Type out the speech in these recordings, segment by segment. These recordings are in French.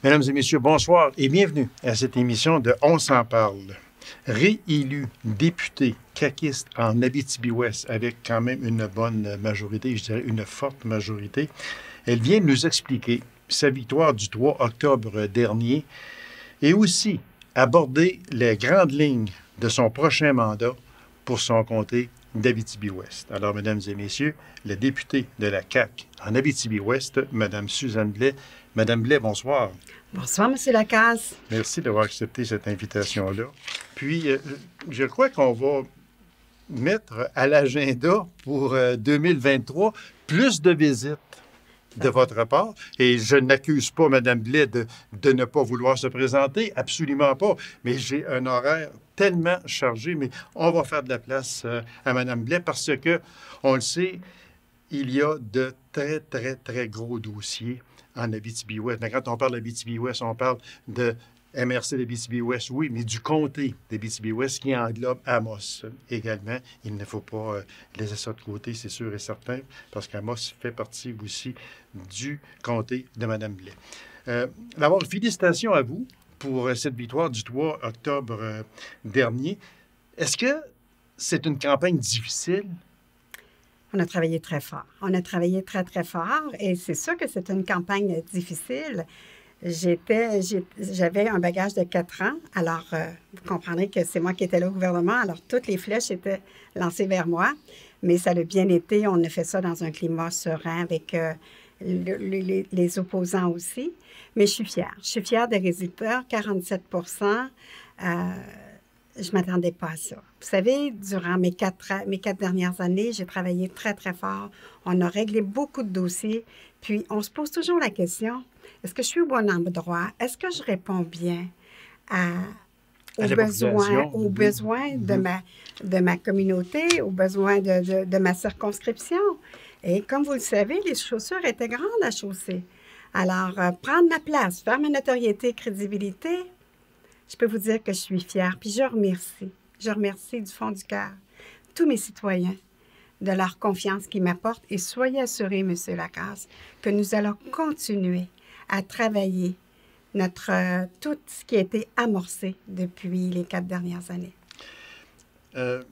Mesdames et messieurs, bonsoir et bienvenue à cette émission de On s'en parle. Réélu député caquiste en Abitibi-Ouest avec quand même une bonne majorité, je dirais une forte majorité, elle vient nous expliquer sa victoire du 3 octobre dernier et aussi aborder les grandes lignes de son prochain mandat pour son comté d'Abitibi-Ouest. Alors, mesdames et messieurs, la députée de la CAQ en Abitibi-Ouest, Mme Suzanne Blais. Madame Blais, bonsoir. Bonsoir, M. Lacasse. Merci d'avoir accepté cette invitation-là. Puis, je crois qu'on va mettre à l'agenda pour 2023 plus de visites de votre part. Et je n'accuse pas Mme Blais de ne pas vouloir se présenter, absolument pas. Mais j'ai un horaire tellement chargé, mais on va faire de la place à Mme Blais parce que, on le sait, il y a de très, très, très gros dossiers en Abitibi-Ouest. Mais quand on parle d'Abitibi-Ouest, on parle de MRC d'Abitibi-Ouest, oui, mais du comté d'Abitibi-Ouest qui englobe Amos également. Il ne faut pas laisser ça de côté, c'est sûr et certain, parce qu'Amos fait partie aussi du comté de Mme Blais. D'abord, félicitations à vous pour cette victoire du 3 octobre dernier. Est-ce que c'est une campagne difficile? On a travaillé très fort. On a travaillé très, très fort et c'est sûr que c'est une campagne difficile. J'avais un bagage de 4 ans, alors vous comprendrez que c'est moi qui étais là au gouvernement, alors toutes les flèches étaient lancées vers moi, mais ça a bien été, on a fait ça dans un climat serein avec les opposants aussi, mais je suis fière des résultats, 47 je ne m'attendais pas à ça. Vous savez, durant mes 4 dernières années, j'ai travaillé très, très fort. On a réglé beaucoup de dossiers. Puis, on se pose toujours la question, est-ce que je suis au bon endroit? Est-ce que je réponds bien aux besoins de ma communauté, aux besoins de ma circonscription? Et comme vous le savez, les chaussures étaient grandes à chausser. Alors, prendre ma place, faire ma notoriété, crédibilité, je peux vous dire que je suis fière. Puis je remercie du fond du cœur tous mes citoyens de leur confiance qu'ils m'apportent. Et soyez assurés, M. Lacasse, que nous allons continuer à travailler tout ce qui a été amorcé depuis les 4 dernières années.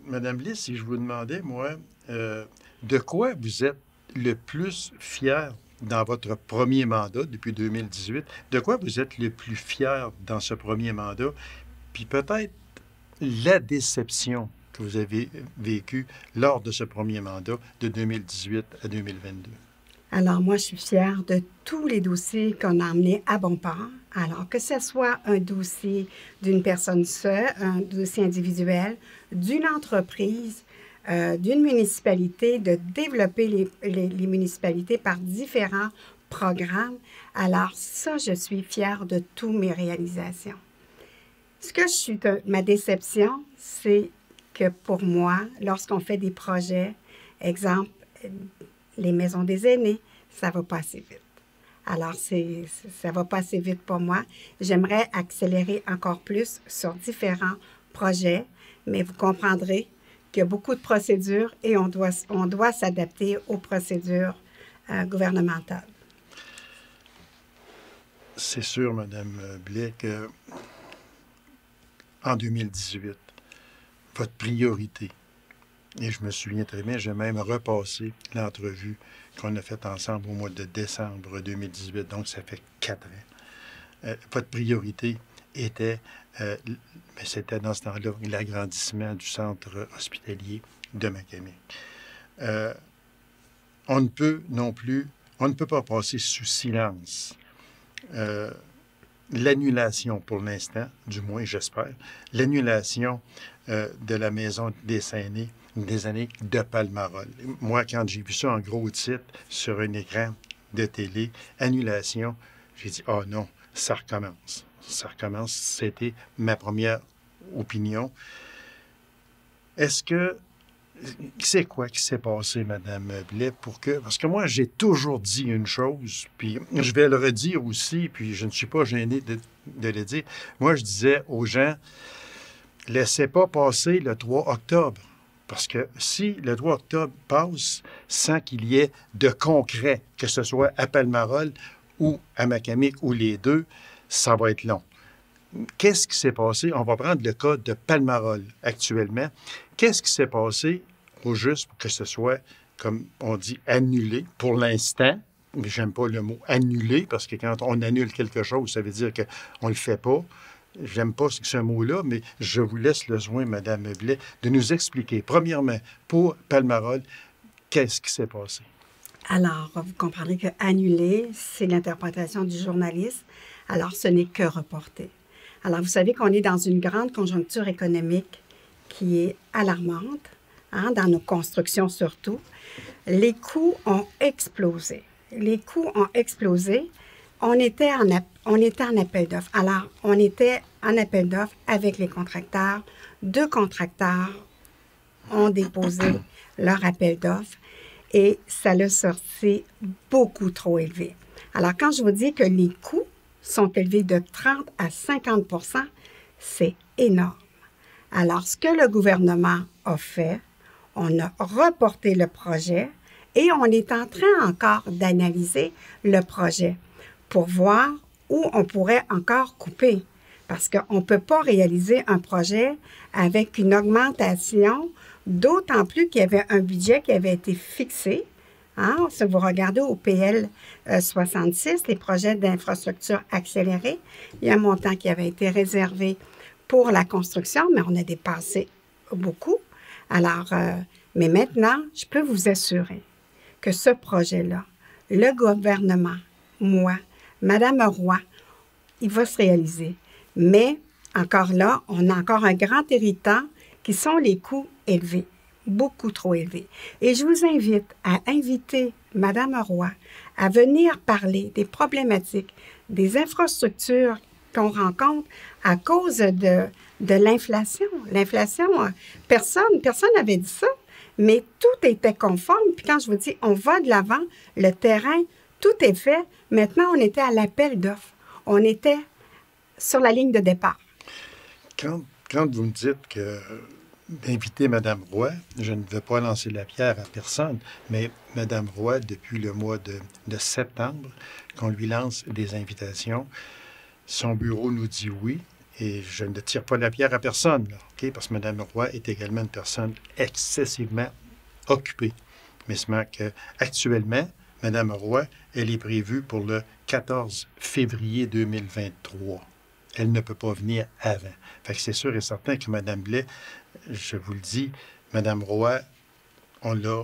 Madame Blais, si je vous demandais, moi, de quoi vous êtes le plus fière dans votre premier mandat depuis 2018, de quoi vous êtes le plus fier dans ce premier mandat, puis peut-être la déception que vous avez vécue lors de ce premier mandat de 2018 à 2022? Alors, moi, je suis fière de tous les dossiers qu'on a emmenés à bon port. Alors, que ce soit un dossier d'une personne seule, un dossier individuel, d'une entreprise, d'une municipalité, de développer les municipalités par différents programmes. Alors ça, je suis fière de toutes mes réalisations. Ma déception, c'est que pour moi, lorsqu'on fait des projets, exemple, les maisons des aînés, ça va pas assez vite. Alors, ça va pas assez vite pour moi. J'aimerais accélérer encore plus sur différents projets, mais vous comprendrez qu'il y a beaucoup de procédures et on doit s'adapter aux procédures gouvernementales. C'est sûr, Mme Blais, qu'en 2018, votre priorité, et je me souviens très bien, j'ai même repassé l'entrevue qu'on a faite ensemble au mois de décembre 2018, donc ça fait 4 ans. Votre priorité était, mais c'était dans ce temps-là, l'agrandissement du centre hospitalier de Macamé. On ne peut pas passer sous silence l'annulation pour l'instant, du moins j'espère, l'annulation de la maison des aînés de Palmarol. Moi, quand j'ai vu ça en gros titre sur un écran de télé, annulation, j'ai dit « Oh non, ça recommence ». Ça recommence, c'était ma première opinion. C'est quoi qui s'est passé, Mme Blais, parce que moi, j'ai toujours dit une chose, puis je vais le redire aussi, puis je ne suis pas gêné de le dire. Moi, je disais aux gens, laissez pas passer le 3 octobre, parce que si le 3 octobre passe sans qu'il y ait de concret, que ce soit à Palmarol ou à Macamic ou les deux, ça va être long. Qu'est-ce qui s'est passé? On va prendre le cas de Palmarol actuellement. Qu'est-ce qui s'est passé au juste pour que ce soit, comme on dit, annulé pour l'instant? Mais j'aime pas le mot annulé parce que quand on annule quelque chose, ça veut dire qu'on ne le fait pas. J'aime pas ce mot-là, mais je vous laisse le soin, Mme Blais, de nous expliquer, premièrement, pour Palmarol, qu'est-ce qui s'est passé? Alors, vous comprendrez que annuler, c'est l'interprétation du journaliste. Alors, ce n'est que reporter. Alors, vous savez qu'on est dans une grande conjoncture économique qui est alarmante, hein, dans nos constructions surtout. Les coûts ont explosé. Les coûts ont explosé. On était en appel d'offres. Alors, on était en appel d'offres avec les contracteurs. 2 contracteurs ont déposé leur appel d'offres et ça l'a sorti beaucoup trop élevé. Alors, quand je vous dis que les coûts sont élevés de 30 à 50 %, c'est énorme. Alors, ce que le gouvernement a fait, on a reporté le projet et on est en train encore d'analyser le projet pour voir où on pourrait encore couper. Parce qu'on ne peut pas réaliser un projet avec une augmentation, d'autant plus qu'il y avait un budget qui avait été fixé. Hein? Si vous regardez au PL 66, les projets d'infrastructure accélérés, il y a un montant qui avait été réservé pour la construction, mais on a dépassé beaucoup. Alors, mais maintenant, je peux vous assurer que ce projet-là, le gouvernement, moi, Mme Roy, il va se réaliser. Mais, encore là, on a encore un grand irritant qui sont les coûts élevés, beaucoup trop élevés. Et je vous invite à inviter Mme Roy à venir parler des problématiques, des infrastructures qu'on rencontre à cause de l'inflation. L'inflation, personne n'avait dit ça, mais tout était conforme. Puis quand je vous dis, on va de l'avant, le terrain, tout est fait. Maintenant, on était à l'appel d'offres. On était sur la ligne de départ. Quand vous me dites que d'inviter Mme Roy, je ne veux pas lancer la pierre à personne, mais Mme Roy, depuis le mois de septembre, qu'on lui lance des invitations, son bureau nous dit oui, et je ne tire pas la pierre à personne, là, okay? Parce que Mme Roy est également une personne excessivement occupée. Mais seulement qu'actuellement, Mme Roy, elle est prévue pour le 14 février 2023. Elle ne peut pas venir avant. Fait que c'est sûr et certain que Mme Blais, je vous le dis, Mme Roy, on l'a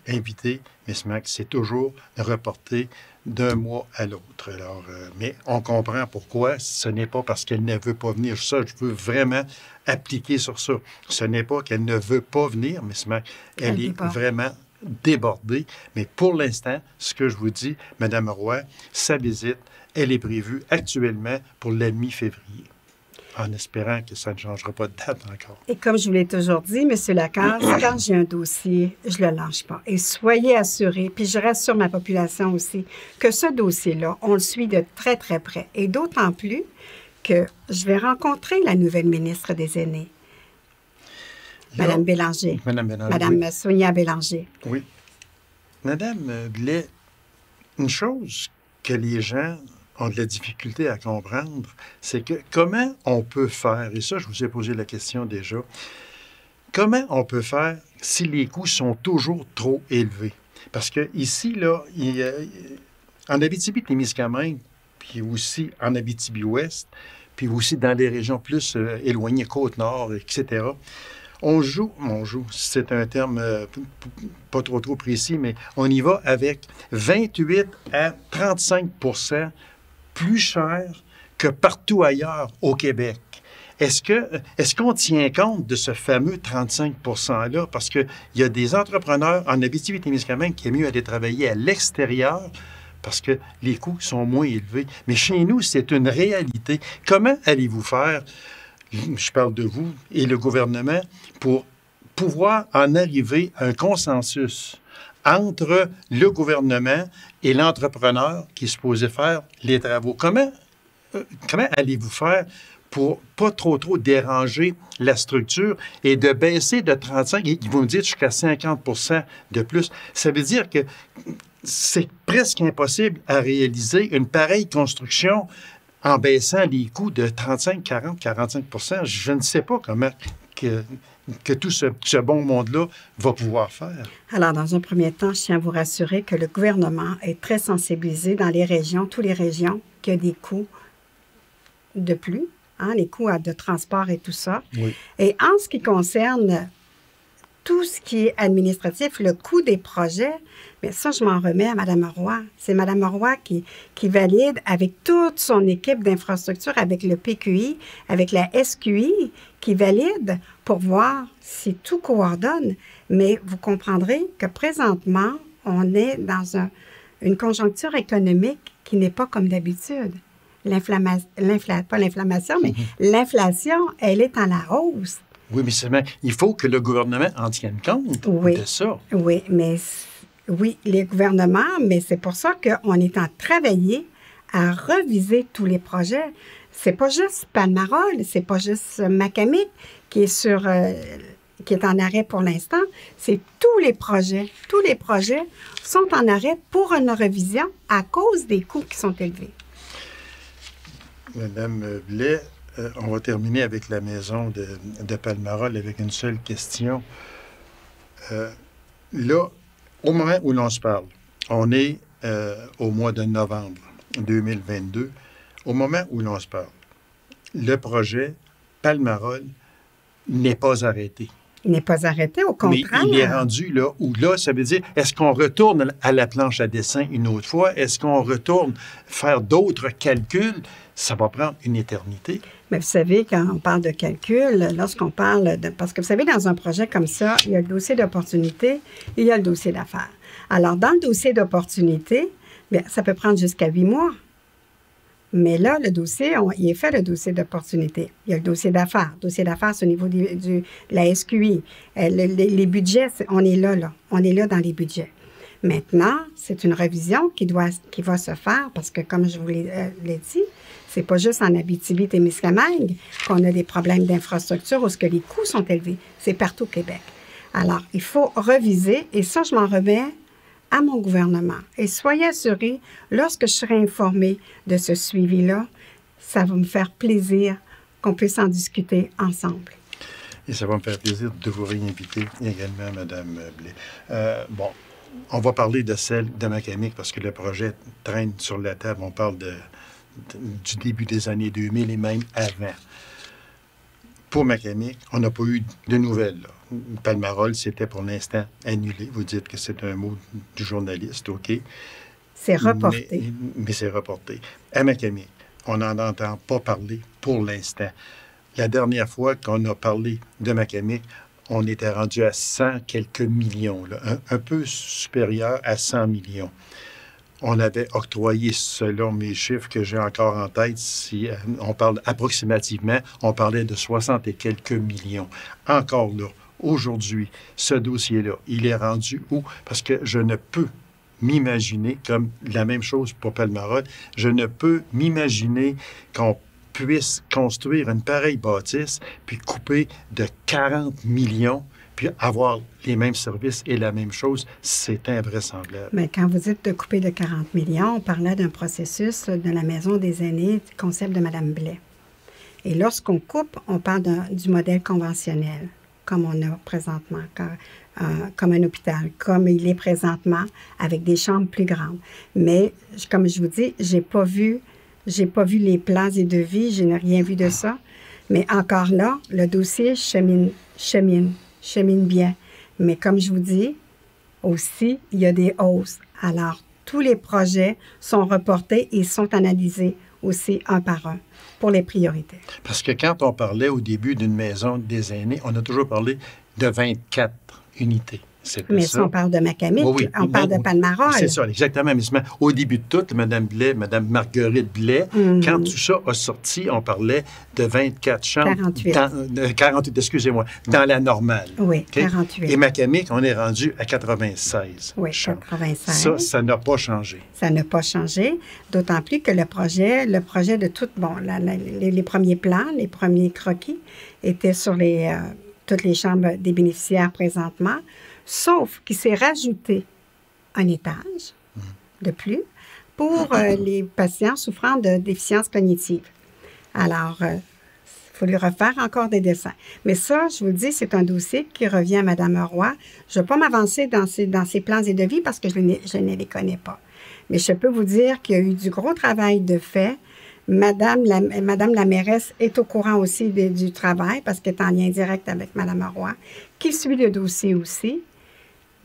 invitée, mais c'est toujours reporté d'un mois à l'autre. Alors, mais on comprend pourquoi. Ce n'est pas parce qu'elle ne veut pas venir. Ça, je veux vraiment appliquer sur ça. Ce n'est pas qu'elle ne veut pas venir, mais elle est vraiment débordée. Mais pour l'instant, ce que je vous dis, Mme Roy, sa visite, elle est prévue actuellement pour la mi-février, en espérant que ça ne changera pas de date encore. Et comme je vous l'ai toujours dit, M. Lacasse, quand j'ai un dossier, je ne le lâche pas. Et soyez assurés, puis je rassure ma population aussi, que ce dossier-là, on le suit de très, très près. Et d'autant plus que je vais rencontrer la nouvelle ministre des Aînés, Mme Bélanger. Mme oui. Sonia Bélanger. Oui. Mme Blais, une chose que les gens ont de la difficulté à comprendre, c'est que comment on peut faire, et ça, je vous ai posé la question déjà, comment on peut faire si les coûts sont toujours trop élevés? Parce que ici, là, en Abitibi-Témiscamingue, puis aussi en Abitibi-Ouest, puis aussi dans les régions plus éloignées, Côte-Nord, etc., on joue, c'est un terme pas trop précis, mais on y va avec 28 à 35 % plus cher que partout ailleurs au Québec. Est-ce qu'on tient compte de ce fameux 35 %-là? Parce qu'il y a des entrepreneurs en Abitibi-Témiscamingue qui aiment mieux aller travailler à l'extérieur parce que les coûts sont moins élevés. Mais chez nous, c'est une réalité. Comment allez-vous faire, je parle de vous et le gouvernement, pour pouvoir en arriver à un consensus entre le gouvernement et l'entrepreneur qui est supposé faire les travaux? Comment allez-vous faire pour pas trop déranger la structure et de baisser de 35, et vous me dites jusqu'à 50 % de plus? Ça veut dire que c'est presque impossible à réaliser une pareille construction en baissant les coûts de 35, 40, 45 je ne sais pas comment que tout ce bon monde-là va pouvoir faire. Alors, dans un premier temps, je tiens à vous rassurer que le gouvernement est très sensibilisé dans les régions, toutes les régions, qu'il y a des coûts de plus, hein, les coûts de transport et tout ça. Oui. Et en ce qui concerne tout ce qui est administratif, le coût des projets, bien ça, je m'en remets à Mme Roy. C'est Mme Roy qui valide avec toute son équipe d'infrastructure, avec le PQI, avec la SQI, qui valide pour voir si tout coordonne. Mais vous comprendrez que présentement, on est dans une conjoncture économique qui n'est pas comme d'habitude. Pas l'inflammation, mais l'inflation, elle est en la hausse. Oui, mais seulement, il faut que le gouvernement en tienne compte de ça. Oui, oui, les gouvernements, mais c'est pour ça qu'on est en train de travailler à reviser tous les projets. C'est pas juste Palmarol, c'est pas juste Macamic qui est en arrêt pour l'instant. C'est tous les projets. Tous les projets sont en arrêt pour une révision à cause des coûts qui sont élevés. Madame Blais, on va terminer avec la maison de Palmarol avec une seule question. Là, au moment où l'on se parle, on est au mois de novembre 2022. Au moment où l'on se parle, le projet Palmarol n'est pas arrêté. Il n'est pas arrêté, au contraire. Mais il est rendu là où là, ça veut dire, est-ce qu'on retourne à la planche à dessin une autre fois? Est-ce qu'on retourne faire d'autres calculs? Ça va prendre une éternité. Mais vous savez, quand on parle de calcul, lorsqu'on parle de... Parce que vous savez, dans un projet comme ça, il y a le dossier d'opportunité et il y a le dossier d'affaires. Alors, dans le dossier d'opportunité, bien, ça peut prendre jusqu'à 8 mois. Mais là, le dossier, il est fait le dossier d'opportunité. Il y a le dossier d'affaires. Le dossier d'affaires, c'est au niveau de la SQI. Les budgets, on est là. On est là dans les budgets. Maintenant, c'est une révision qui va se faire parce que, comme je vous l'ai dit, c'est pas juste en Abitibi-Témiscamingue qu'on a des problèmes d'infrastructure où ce que les coûts sont élevés. C'est partout au Québec. Alors, il faut reviser, et ça, je m'en remets à mon gouvernement. Et soyez assurés, lorsque je serai informée de ce suivi-là, ça va me faire plaisir qu'on puisse en discuter ensemble. Et ça va me faire plaisir de vous réinviter également, Mme Blais. Bon, on va parler de celle de Macamic parce que le projet traîne sur la table. On parle du début des années 2000 et même avant. Pour Macamic, on n'a pas eu de nouvelles. Là. Palmarol, c'était pour l'instant annulé. Vous dites que c'est un mot du journaliste, OK? C'est reporté. Mais c'est reporté. À Macamic, on n'en entend pas parler pour l'instant. La dernière fois qu'on a parlé de Macamic, on était rendu à 100 quelques millions, là, un peu supérieur à 100 millions. On avait octroyé, selon mes chiffres que j'ai encore en tête, si on parle approximativement, on parlait de 60 et quelques millions. Encore là, aujourd'hui, ce dossier-là, il est rendu où? Parce que je ne peux m'imaginer, comme la même chose pour Palmarol, je ne peux m'imaginer qu'on puisse construire une pareille bâtisse, puis couper de 40 millions, puis avoir les mêmes services et la même chose, c'est invraisemblable. Mais quand vous dites de couper de 40 millions, on parlait d'un processus de la Maison des aînés, du concept de Mme Blais. Et lorsqu'on coupe, on parle du modèle conventionnel, comme on a présentement, comme un hôpital, comme il est présentement, avec des chambres plus grandes. Mais, comme je vous dis, j'ai pas vu les plans et devis, je n'ai rien vu de ça. Mais encore là, le dossier chemine bien. Mais comme je vous dis, aussi, il y a des hausses. Alors, tous les projets sont reportés et sont analysés aussi un par un pour les priorités. Parce que quand on parlait au début d'une maison des aînés, on a toujours parlé de 24 unités. Mais si on parle de Macamic, oui, on parle de Palmarol. C'est ça, exactement. Mais au début de tout, Mme Blais, Mme Marguerite Blais, quand tout ça a sorti, on parlait de 24 chambres. 48. 48, excusez-moi, dans la normale. Oui, okay? 48. Et Macamic, on est rendu à 96. Oui, chambres. 96. Ça n'a pas changé. Ça n'a pas changé, d'autant plus que le projet de tout, bon, les premiers plans, les premiers croquis étaient sur toutes les chambres des bénéficiaires présentement. Sauf qu'il s'est rajouté un étage de plus pour les patients souffrant de déficience cognitive. Alors, il faut lui refaire encore des dessins. Mais ça, je vous le dis, c'est un dossier qui revient à Mme Roy. Je ne vais pas m'avancer dans ses plans et devis parce que je ne les connais pas. Mais je peux vous dire qu'il y a eu du gros travail de fait. Madame la mairesse est au courant aussi du travail parce qu'elle est en lien direct avec Mme Roy, qui suit le dossier aussi.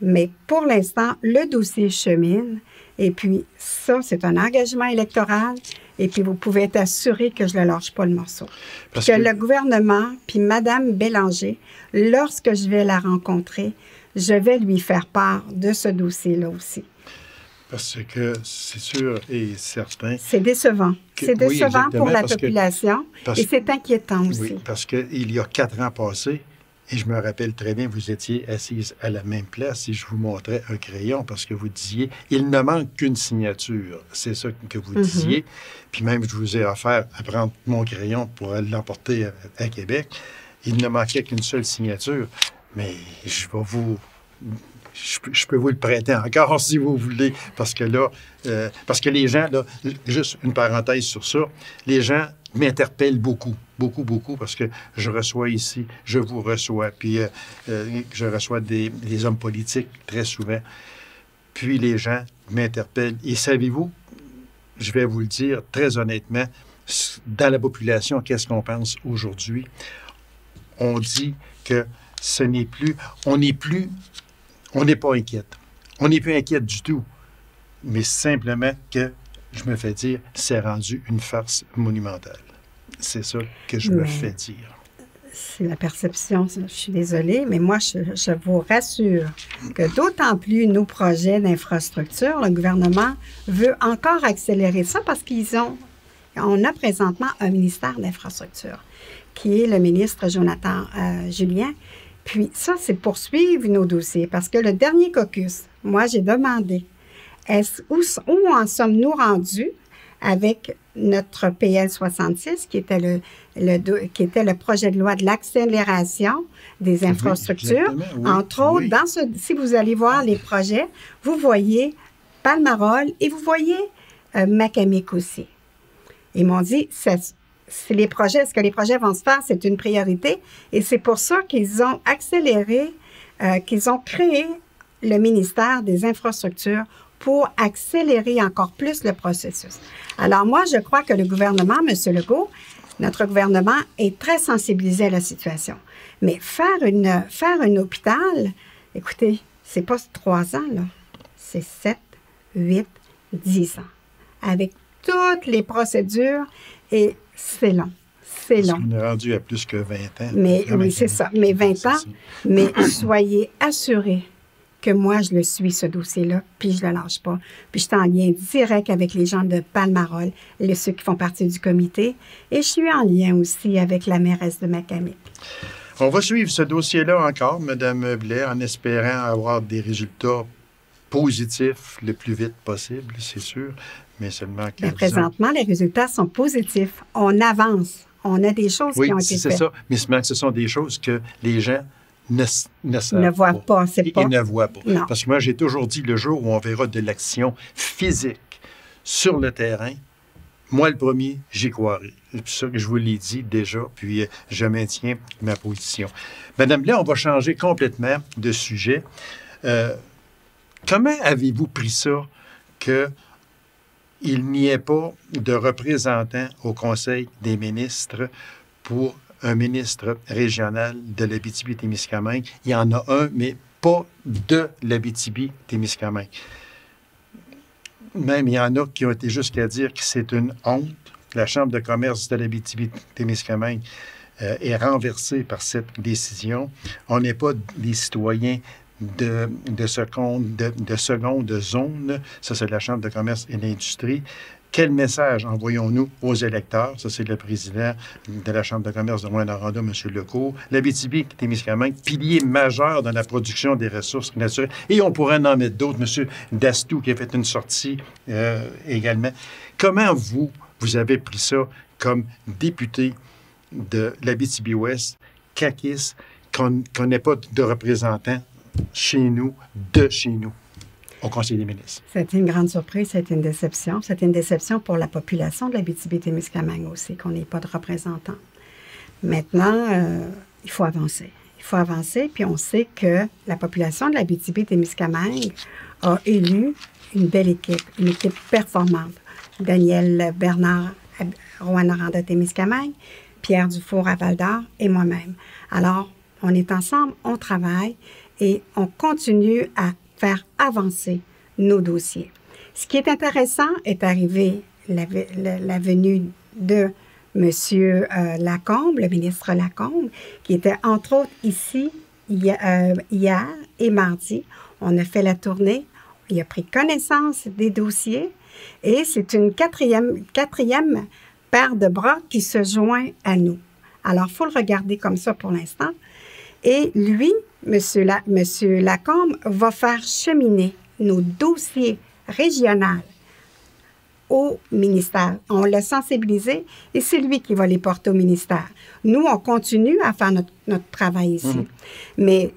Mais pour l'instant, le dossier chemine. Et puis, ça, c'est un engagement électoral. Et puis, vous pouvez être assuré que je ne lâche pas le morceau. Parce que le gouvernement, puis Mme Bélanger, lorsque je vais la rencontrer, je vais lui faire part de ce dossier-là aussi. Parce que c'est sûr et certain... C'est décevant. C'est décevant pour la population et c'est inquiétant aussi. Oui, parce qu'il y a 4 ans passés, et je me rappelle très bien, vous étiez assise à la même place et je vous montrais un crayon parce que vous disiez, il ne manque qu'une signature. C'est ça que vous disiez. Puis même, je vous ai offert à prendre mon crayon pour l'emporter à Québec. Il ne manquait qu'une seule signature. Mais je vais vous... Je peux vous le prêter encore si vous voulez, parce que là, parce que les gens, là, juste une parenthèse sur ça, les gens m'interpellent beaucoup, parce que je reçois ici, je vous reçois, puis je reçois des hommes politiques très souvent, puis les gens m'interpellent. Et savez-vous, je vais vous le dire très honnêtement, dans la population, qu'est-ce qu'on pense aujourd'hui? On dit que ce n'est plus, on n'est pas inquiète. On n'est plus inquiète du tout. Mais simplement que, je me fais dire, c'est rendu une farce monumentale. C'est ça que je me fais dire. C'est la perception, je suis désolée, mais moi, je vous rassure que d'autant plus nos projets d'infrastructure, le gouvernement veut encore accélérer ça parce on a présentement un ministère d'infrastructure qui est le ministre Jonathan Julien. Puis ça, c'est poursuivre nos dossiers parce que le dernier caucus, moi, j'ai demandé où en sommes-nous rendus avec notre PL 66, qui était le projet de loi de l'accélération des infrastructures. Oui, entre autres, si vous allez voir les projets, vous voyez Palmarol et vous voyez Macamic aussi. Ils m'ont dit, est-ce que les projets vont se faire? C'est une priorité. Et c'est pour ça qu'ils ont accéléré, qu'ils ont créé le ministère des Infrastructures pour accélérer encore plus le processus. Alors moi, je crois que le gouvernement, M. Legault, notre gouvernement est très sensibilisé à la situation. Mais faire un hôpital, écoutez, c'est pas 3 ans, là. C'est 7, 8, 10 ans. Avec toutes les procédures et c'est long. C'est long. On est rendu à plus que 20 ans. Mais oui, c'est ça. Mais 20 ans. Mais soyez assurés que moi, je le suis, ce dossier-là, puis je ne le lâche pas. Puis je suis en lien direct avec les gens de Palmarol, ceux qui font partie du comité, et je suis en lien aussi avec la mairesse de Macamic. On va suivre ce dossier-là encore, Mme Blais, en espérant avoir des résultats positifs le plus vite possible, c'est sûr, mais seulement 15 ans. Présentement, les résultats sont positifs. On avance. On a des choses qui ont été faites. Oui, c'est ça. Mais seulement que ce sont des choses que les gens ne voient pas. Ils ne voient pas. Non. Parce que moi, j'ai toujours dit, le jour où on verra de l'action physique sur le terrain, moi, le premier, j'y croirai. C'est ça que je vous l'ai dit déjà, puis je maintiens ma position. Madame Blais, on va changer complètement de sujet. Comment avez-vous pris ça qu'il n'y ait pas de représentant au Conseil des ministres pour un ministre régional de l'Abitibi-Témiscamingue? Il y en a un, mais pas de l'Abitibi-Témiscamingue. Même, il y en a qui ont été jusqu'à dire que c'est une honte. La Chambre de commerce de l'Abitibi-Témiscamingue est renversée par cette décision. On n'est pas des citoyens de seconde zone. Ça, c'est la Chambre de commerce et d'industrie. Quel message envoyons-nous aux électeurs? Ça, c'est le président de la Chambre de commerce de Rouyn-Noranda, M. Lecourt. L'Abitibi-Témiscamingue, pilier majeur dans la production des ressources naturelles. Et on pourrait en mettre d'autres. M. Dastou, qui a fait une sortie également. Comment vous avez pris ça comme député de l'Abitibi-Ouest, CAQIS, qu'on n'ait pas de représentants chez nous, de chez nous? au Conseil des ministres. C'était une grande surprise, c'était une déception. C'était une déception pour la population de l'Abitibi-Témiscamingue aussi, qu'on n'ait pas de représentants. Maintenant, il faut avancer. Il faut avancer, puis on sait que la population de l'Abitibi-Témiscamingue a élu une belle équipe, une équipe performante. Daniel Bernard, Rouyn-Noranda-Témiscamingue, Pierre Dufour à Val-d'Or et moi-même. Alors, on est ensemble, on travaille et on continue à faire avancer nos dossiers. Ce qui est intéressant est arrivé la venue de M. Lacombe, le ministre Lacombe, qui était entre autres ici hier et mardi. On a fait la tournée, il a pris connaissance des dossiers et c'est une quatrième paire de bras qui se joint à nous. Alors, il faut le regarder comme ça pour l'instant. Et lui, M. Lacombe, va faire cheminer nos dossiers régionaux au ministère. On l'a sensibilisé et c'est lui qui va les porter au ministère. Nous, on continue à faire notre travail ici. Mais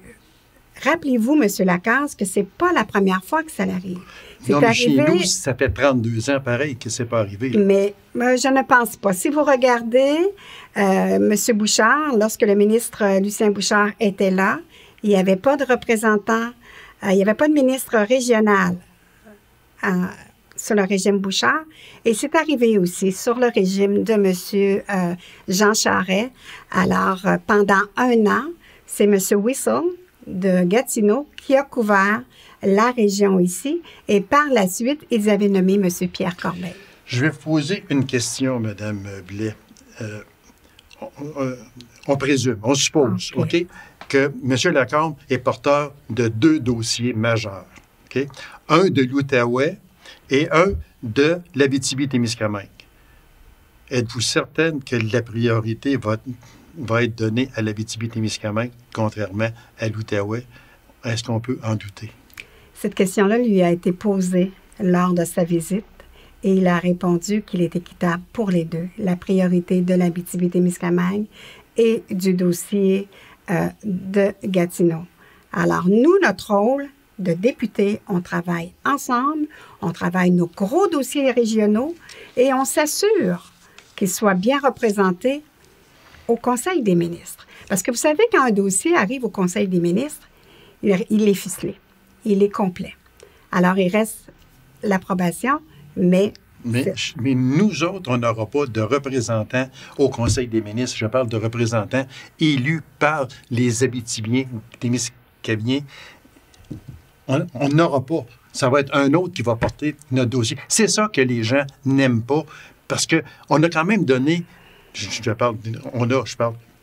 rappelez-vous, M. Lacaze, que ce n'est pas la première fois que ça arrive. Non, mais chez nous, ça fait 32 ans, pareil, que ce n'est pas arrivé. Mais je ne pense pas. Si vous regardez M. Bouchard, lorsque le ministre Lucien Bouchard était là, il n'y avait pas de représentant, il n'y avait pas de ministre régional sur le régime Bouchard. Et c'est arrivé aussi sur le régime de M. Jean Charest. Alors, pendant un an, c'est M. Whistle de Gatineau qui a couvert la région ici. Et par la suite, ils avaient nommé M. Pierre Corbeil. Je vais vous poser une question, Mme Blais. On présume, on suppose, OK, que M. Lacombe est porteur de 2 dossiers majeurs. OK? Un de l'Outaouais et un de l'Abitibi-Témiscamingue. Êtes-vous certaine que la priorité va être donnée à l'Abitibi-Témiscamingue, contrairement à l'Outaouais? Est-ce qu'on peut en douter? Cette question-là lui a été posée lors de sa visite et il a répondu qu'il est équitable pour les deux. La priorité de l'Abitibi-Témiscamingue et du dossier de Gatineau. Alors, nous, notre rôle de députés, on travaille ensemble, on travaille nos gros dossiers régionaux et on s'assure qu'ils soient bien représentés au Conseil des ministres. Parce que vous savez, quand un dossier arrive au Conseil des ministres, il est ficelé, il est complet. Alors, il reste l'approbation, mais nous autres, on n'aura pas de représentants au Conseil des ministres. Je parle de représentants élus par les Abitibiens, Témiscamingiens. On n'aura pas. Ça va être un autre qui va porter notre dossier. C'est ça que les gens n'aiment pas, parce qu'on a quand même donné, je parle de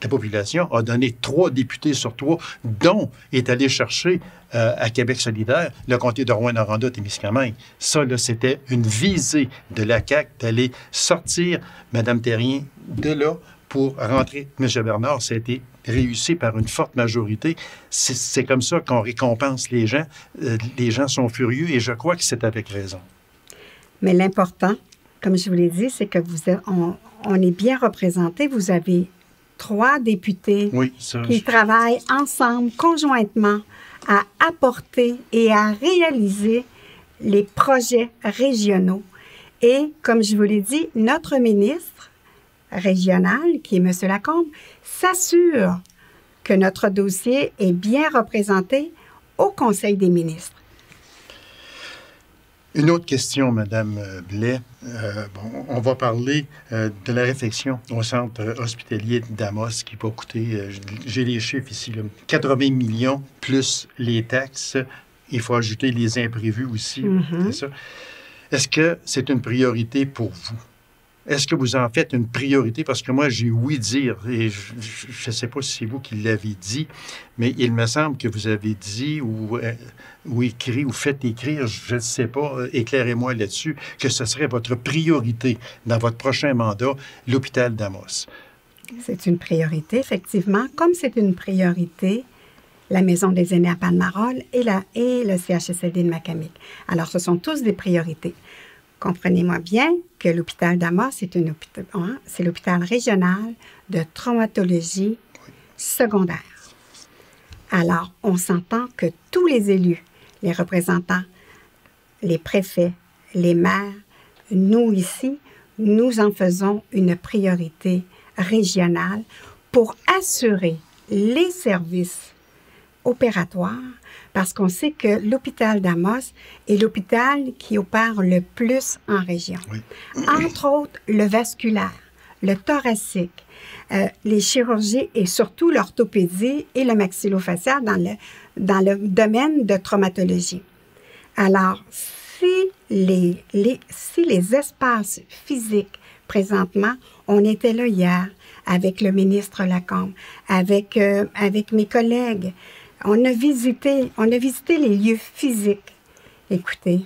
la population, a donné 3 députés sur 3, dont est allé chercher à Québec solidaire le comté de Rouyn-Noranda-Témiscamingue. Ça, là, c'était une visée de la CAQ d'aller sortir Mme Terrien de là pour rentrer M. Bernard. Ça a été réussi par une forte majorité. C'est comme ça qu'on récompense les gens. Les gens sont furieux et je crois que c'est avec raison. Mais l'important, comme je vous l'ai dit, c'est que on est bien représenté. Vous avez 3 députés qui travaillent ensemble, conjointement, à apporter et à réaliser les projets régionaux. Et, comme je vous l'ai dit, notre ministre régional, qui est M. Lacombe, s'assure que notre dossier est bien représenté au Conseil des ministres. Une autre question, Mme Blais. On va parler de la réfection au centre hospitalier d'Amos qui va coûter, j'ai les chiffres ici, là, 80 millions plus les taxes. Il faut ajouter les imprévus aussi. C'est ça. Est-ce que c'est une priorité pour vous? Est-ce que vous en faites une priorité? Parce que moi, j'ai ouï dire, et je ne sais pas si c'est vous qui l'avez dit, mais il me semble que vous avez dit ou écrit ou fait écrire, je ne sais pas, éclairez-moi là-dessus, que ce serait votre priorité dans votre prochain mandat, l'hôpital d'Amos. C'est une priorité, effectivement, comme c'est une priorité la Maison des aînés à Palmarol et le CHSLD de Macamic. Alors, ce sont tous des priorités. Comprenez-moi bien que l'hôpital d'Amos, c'est l'hôpital régional de traumatologie secondaire. Alors, on s'entend que tous les élus, les représentants les préfets, les maires, nous ici, nous en faisons une priorité régionale pour assurer les services opératoires, parce qu'on sait que l'hôpital d'Amos est l'hôpital qui opère le plus en région. Oui. Entre autres, le vasculaire, le thoracique, les chirurgies et surtout l'orthopédie et le maxillofacial dans le domaine de traumatologie. Alors, si les espaces physiques, présentement, on était là hier avec le ministre Lacombe, avec mes collègues, on a visité les lieux physiques. Écoutez,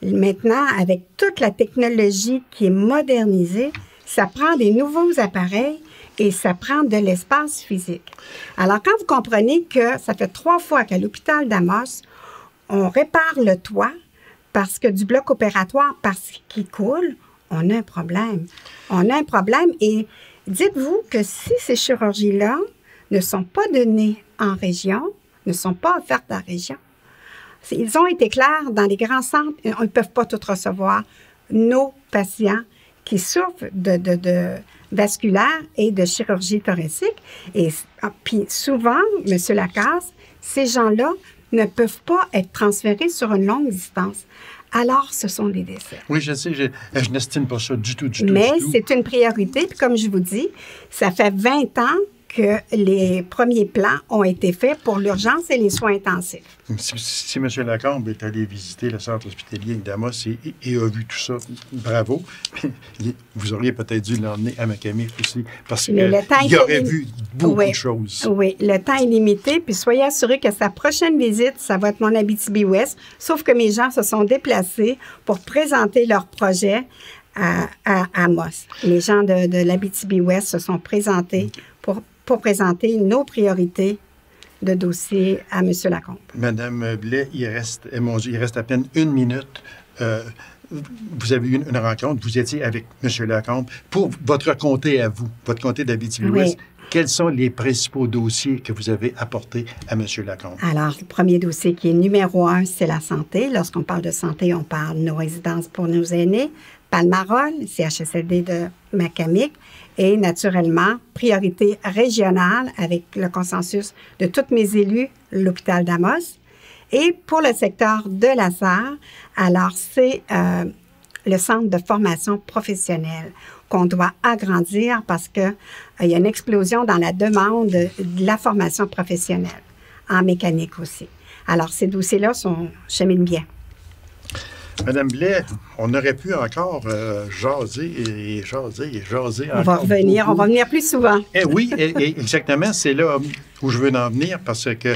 maintenant, avec toute la technologie qui est modernisée, ça prend des nouveaux appareils et ça prend de l'espace physique. Alors, quand vous comprenez que ça fait 3 fois qu'à l'hôpital d'Amos, on répare le toit parce que du bloc opératoire, parce qu'il coule, on a un problème. On a un problème et dites-vous que si ces chirurgies-là ne sont pas données en région, ne sont pas offertes en région, ils ont été clairs dans les grands centres, on ne peut pas tout recevoir nos patients qui souffrent de vasculaire et de chirurgie thoracique. Et puis souvent, M. Lacasse, ces gens-là ne peuvent pas être transférés sur une longue distance. Alors, ce sont des décès. Oui, je sais, je n'estime pas ça du tout. Mais c'est une priorité. Puis comme je vous dis, ça fait 20 ans que les premiers plans ont été faits pour l'urgence et les soins intensifs. Si M. Lacombe est allé visiter le centre hospitalier d'Amos et a vu tout ça, bravo. Vous auriez peut-être dû l'emmener à Macamic aussi, parce qu'il aurait vu beaucoup de choses. Oui, le temps est limité, puis soyez assurés que sa prochaine visite, ça va être mon Abitibi-Ouest, sauf que mes gens se sont déplacés pour présenter leur projet à Amos. Les gens de l'Abitibi-Ouest se sont présentés pour présenter nos priorités de dossier à M. Lacombe. Madame Blais, il reste à peine 1 minute. Vous avez eu une rencontre, vous étiez avec M. Lacombe. Pour votre comté à vous, votre comté d'Abitibi-Ouest, quels sont les principaux dossiers que vous avez apportés à M. Lacombe? Alors, le premier dossier qui est numéro 1, c'est la santé. Lorsqu'on parle de santé, on parle de nos résidences pour nos aînés, Palmarol, CHSLD de Macamic, et naturellement, priorité régionale avec le consensus de tous mes élus, l'hôpital d'Amos. Et pour le secteur de la Sarre, alors c'est le centre de formation professionnelle qu'on doit agrandir parce qu'il y a une explosion dans la demande de la formation professionnelle, en mécanique aussi. Alors, ces dossiers-là cheminent bien. Madame Blais, on aurait pu encore jaser encore. On va revenir plus souvent. Oui, exactement, c'est là où je veux en venir parce que,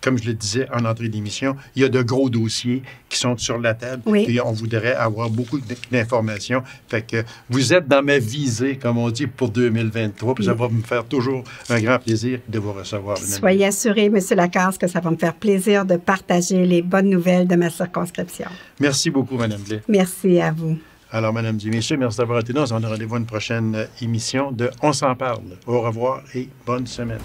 comme je le disais en entrée d'émission, il y a de gros dossiers qui sont sur la table et on voudrait avoir beaucoup d'informations. Fait que vous êtes dans ma visée, comme on dit, pour 2023, puis ça va me faire toujours un grand plaisir de vous recevoir. Soyez assuré, M. Lacasse, que ça va me faire plaisir de partager les bonnes nouvelles de ma circonscription. Merci beaucoup, Mme Blais. Merci à vous. Alors, mesdames et messieurs, merci d'avoir été là. On a rendez-vous à une prochaine émission de On s'en parle. Au revoir et bonne semaine.